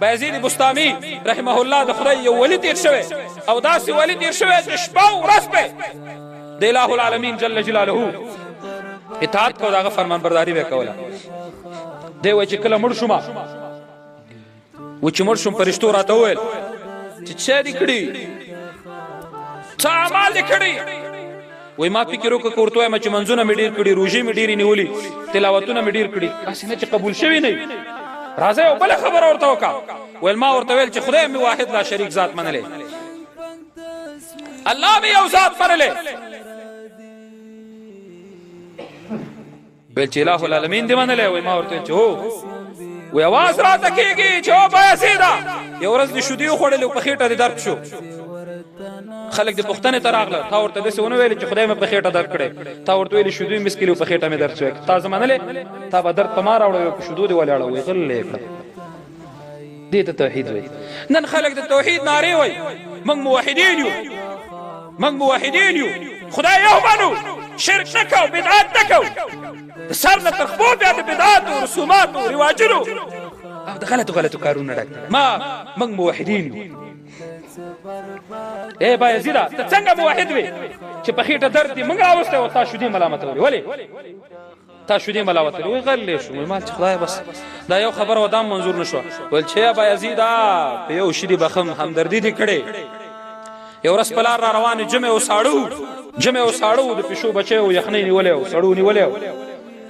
بایزید بستامی رحمه الله د خدای یو ولی تیر شوی او داسې ولی تیر شوی چې شپه او ورځ په د الٰه العالمین جل جلاله اطاعت کو داغه فرمان برداری به کوله دی وای چې کله مړ شوم و چې مړ شوم فرشتو راته وویل چې څه دې کړي څه اعمال دې کړي وای ما فکر وکړ ورته وایم چې منځونه مې ډېر کړي روژې مې ډېرې نیولي تلاوتونه مې ډېر کړي هسې نه چې قبول شوي نه وي راځئ او بله خبره ورته وکړه ویل ما ورته ویل چې خدای مې واحد لا شریک ذات منلی الله مې یو ذات منلی ویل چې الٰه العالمین دې منلی وای ما ورته ویل چې هو وی اواز راته کېږي چې او بایزیده یو ورځ دې شودې وخوړلې او په خېټه دې درد شو خلک دې پوښتنې ته راغله تا ورته داسې ونه ویلې چې خدای مې په خېټه درد کړی تا ورته ویلې شودې مې څکلې او په خېټه مې درد شوی تا زه منلې تا به درد په ما راوړی په شودو دې ولاړه وی غلې کړه دې ته توحید وایي نن خلک د توحید نارې وایي موږ موحدین یو موږ موحدین یو خدای یو منو شرک نه کوو بدعت نه کوو د سر نه تر خپو بیا د بدعاتو رسوماتو رواجونو او د غلطو کارونه ډک موږ موحدین یو اے بایزیده ته څنګه موحد وې چې په خېټه درد دې موږ راوستی او تا شودې ملامتولې ولې تا شودې ملامتولې وایي غلې شو وایي مال چې خدای بس دا یو خبره و دا منظور نه شوه ویل چې بایزیده په یو شي دې بخم همدردي دې کړې یو ورځ په لار را روانې جمع او ساړه د پیشو بچی او یخنۍ نیولې او سړو نیولې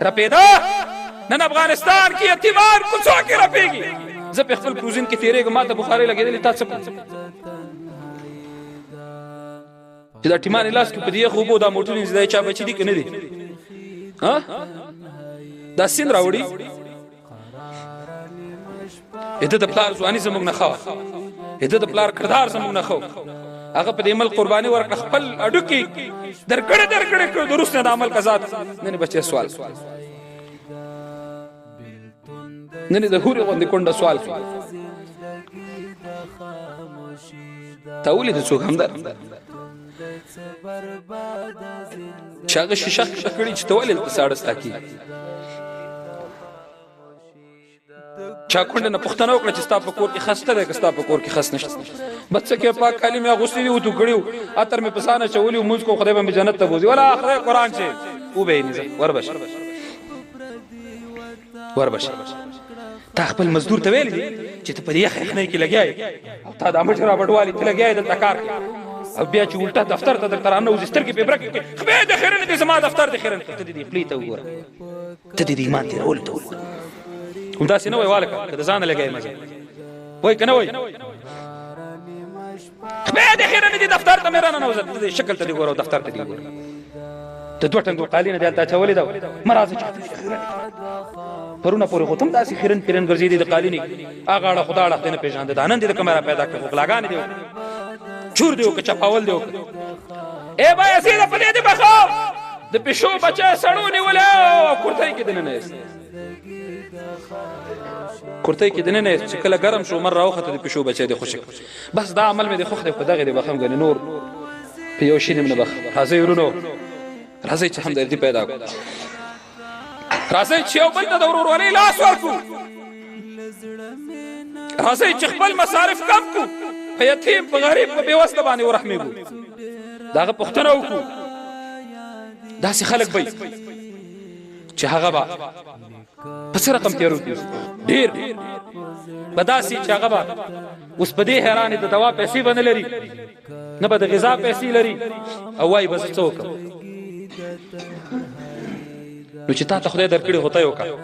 رپېده نن افغانستان کې یتیمان کوڅو کې رپېږي زه په خپل کروزین کې تېرېږم ما ته بخارۍ لګېدلې تا څه چې دا ټیمان لاس کې په دې یخ اوبو دا موټرونه چې دا چا بچي دي که نه دي دا سیند راوړي د ده پلار ځواني زموږ نه ښه د ده پلار کردار زموږ نه ښه هغه په دې عمل قرباني ورکړه خپل اډوکې درګړې کړو د وروسته د عمل قضات نن بچی سوال نن د هورې غوندې کونډه سوال تا ولې د څوک همدار چې هغه شیشه کړي چې ته ولې دلته ساړه ستا کېږي چا کونډه نه پوښتنه وکړه چې ستا په کور کې خس شته دی که ستا په کور کې خس نشته بس څه کې پاک کالي مې اغوستي دي وتو کړي عطر مې په ساه نه اچولي لمونځ کو خدای به مې جنت ته بوځي ولا خدای قرآن چې وبه یې نیزه وربشه تا خپل مزدور ته ویلی دي چې ته په دې یخنۍ کې لګیا یې او تا دا مټ را بډوالي ته لګیا یې دلته کار کوي او بیا چې الټا دفتر ته درته راننوځي سترګې پې برکې کوي خدای د خیرن دې زما دفتر د خیرن ته دې خولې ته وګوره ته دې د ایمان تېرولو ته وګوره همداسې نه وایي والکه که د ځانه لګیا یې مزه وایي که نه وایي خدای د خیرن دې دفتر ته مې راننوځه ته دې شکل ته دې ګوره او دفتر ته دې ګوره د دوه ټنګو قالینه دې هلته اچولې ده مه راځه چې پرونه پورې خو ته هم داسې خیرن پیرن ګرځېدې د قالینې هغه اړه خدا اړخ دې نه پېژانده دا نن دې د کمره پیدا کړه خو غلاګانې دې وکړه چور دې وکړه چپاول دې وکړه ای بایزیده په دې دې بخوف د پیشو بچی سړو نیولی او کورتۍ کې دننه ایست کورتۍ کې دننه ایست چې کله ګرم شو مر راوخته د پیشو بچی دې خوشي بس دا عمل مې دې خوښ دی خو دغې دې بخم ګنې نور په یو شي نه بخم راځئ ورونو راځئ چې همدردي پیدا کړو راځئ چې یو بل ته د ورورولۍ لاس ورکړو راځئ چې خپل مصارف کم کړو په یتیم په غریب په بېوسته باندې ورحمېږو د هغه پوښتنه وکړو داسې خلک به چې هغه به په څه رقم تېرو کړي ډېر به داسې چې هغه به اوس په دې حیرانې د دوا پیسې به نه لري نه به د غذا پیسې لري او وایي به زه څه وکړم نو چې تا ته خدای درکړي خو ته یې وکړه